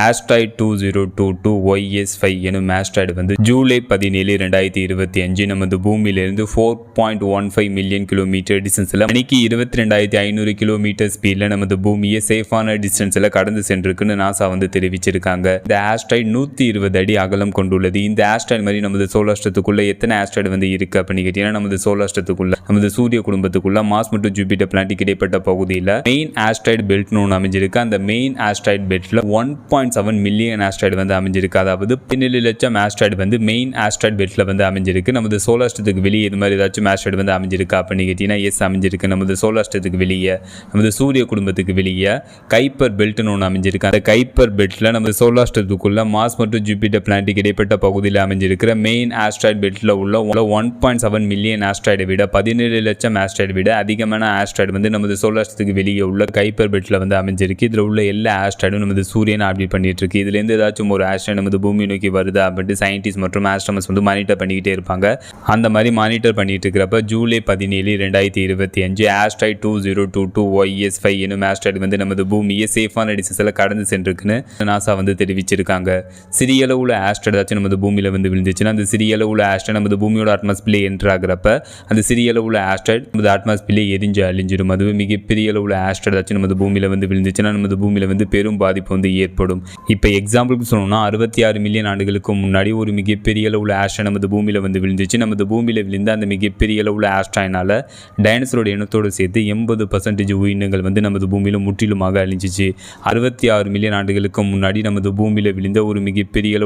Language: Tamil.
ஆஸ்ட்ராய்டு 2022 YS5 எனும் ஆஸ்ட்ராய்டு வந்து ஜூலை 17, 2025 நமது பூமியிலிருந்து 4.15 மில்லியன் கிலோமீட்டர் டிஸ்டன்ஸில் மணிக்கு 22,500 கிலோமீட்டர் ஸ்பீடில் நமது பூமியை சேஃபான டிஸ்டன்ஸில் கடந்து சென்றிருக்குன்னு நாசா வந்து தெரிவிச்சிருக்காங்க. இந்த ஆஸ்ட்ராய்டு 120 அடி அகலம் கொண்டுள்ளது. இந்த ஆஸ்ட்ராய்டு மாதிரி நமது சோலார் எத்தனை ஆஸ்ட்ராய்டு வந்து இருக்கு அப்படின்னு கேட்டீங்கன்னா, நமது சோலார் நமது சூரிய குடும்பத்துக்குள்ள மார்ஸ் மற்றும் ஜூபிட்டர் பிளானட் இடைப்பட்ட பகுதியில் மெயின் ஆஸ்ட்ராய்டு பெல்ட்னு ஒன்று அமைஞ்சிருக்கு. அந்த மெயின் ஆஸ்ட்ராய்டு பெல்ட்ல 1.7 மில்லியன் ஆஸ்ட்ராய்டு வந்து அமைஞ்சிருக்கு. அதாவது 17 லட்சம் ஆஸ்ட்ராய்டு வந்து மெயின் ஆஸ்ட்ராய்டு பெல்ட்ல வந்து அமைஞ்சிருக்கு. நமது சோலார் சிஸ்டத்துக்கு வெளியே இது மாதிரி ஏதாச்சும் ஆஸ்ட்ராய்டு வந்து அமைஞ்சிருக்கு அப்படின்னு கேட்டீங்கன்னா, எஸ் அமைஞ்சிருக்கு. நமது சோலார் சிஸ்டத்துக்கு வெளியே, நமது சூரிய குடும்பத்துக்கு வெளியே கைப்பர் பெல்ட்னு ஒன்று அமைஞ்சிருக்கு. அந்த கைப்பர் பெல்ட்ல நமது சோலார் சிஸ்டத்துக்குள்ள மார்ஸ் மற்றும் ஜூபிட்டர் பிளானட் இடைப்பட்ட பகுதியில் அமைஞ்சிருக்கிற மெயின் ஆஸ்ட்ராய்டு பெல்ட்ல உள்ள 1.7 மில்லியன் ஆஸ்ட்ராய்டை விட 17 லட்சம் ஆஸ்ட்ராய்டு விட அதிகமான ஆஸ்ட்ராய்டு வந்து நமது சோலார் சிஸ்டத்துக்கு வெளியே உள்ள கைப்பர் பெல்ட்ல வந்து அமைஞ்சிருக்கு. இதில் உள்ள எல்லா ஆஸ்ட்ராய்டும் நமது சூரியனை ஆர்பிட் பண்ணிட்டு இருக்கு. இதுலேருந்து ஏதாச்சும் ஒரு ஆஸ்ட்ராய்டு நமது பூமி நோக்கி வருதா அப்படின்ட்டு சயின்டிஸ்ட் மற்றும் ஆஸ்ட்ரோனமர்ஸ் வந்து மானிட்டர் பண்ணிக்கிட்டே இருப்பாங்க. அந்த மாதிரி மானிட்டர் பண்ணிட்டு இருக்கிறப்ப ஜூலை 17, 2025 ஆஸ்ட்ராய்டு 2022 YS5 எனும் ஆஸ்ட்ராய்டு வந்து நமது பூமியை சேஃபான டிஸ்டன்ஸில் கடந்து சென்றிருக்குன்னு நாசா வந்து தெரிவிச்சிருக்காங்க. சிறிய அளவுள்ள ஆஸ்ட்ராய்டு ஏதாச்சும் நமது பூமியில் வந்து விழுந்துச்சுன்னா, அந்த சிறிய அளவுள்ள ஆஸ்ட்ராய்டு நமது பூமியோட அட்மாஸ்பியரில் என்டர் ஆகிறப்ப அந்த சிறிய அளவுள்ள ஆஸ்ட்ராய்டு நமது அட்மாஸ்பியரில் எரிஞ்சு அழிஞ்சிடும். அதுவே மிகப்பெரிய அளவுள்ள ஆஸ்ட்ராய்டு ஏதாச்சும் நமது பூமியில் வந்து விழுந்துச்சுன்னா, நமது பூமியில் வந்து பெரும் பாதிப்பு வந்து ஏற்படும். இப்போ எக்ஸாம்பிளுக்கு சொல்லணும்னா, 66 மில்லியன் ஆண்டுகளுக்கு முன்னாடி ஒரு மிகப்பெரிய அளவுள்ள ஆஸ்ட்ராய்டு நமது பூமியில் வந்து விழுந்துச்சு. நமது பூமியில் விழுந்த அந்த மிகப்பெரிய அளவுள்ள ஆஸ்ட்ராய்டுனால டைனோசரோட இனத்தோடு சேர்த்து 80% உயிரினங்கள் வந்து நமது பூமியில் முற்றிலுமாக அழிஞ்சிச்சு. 66 மில்லியன் ஆண்டுகளுக்கு முன்னாடி நமது பூமியில் விழுந்த ஒரு மிகப்பெரிய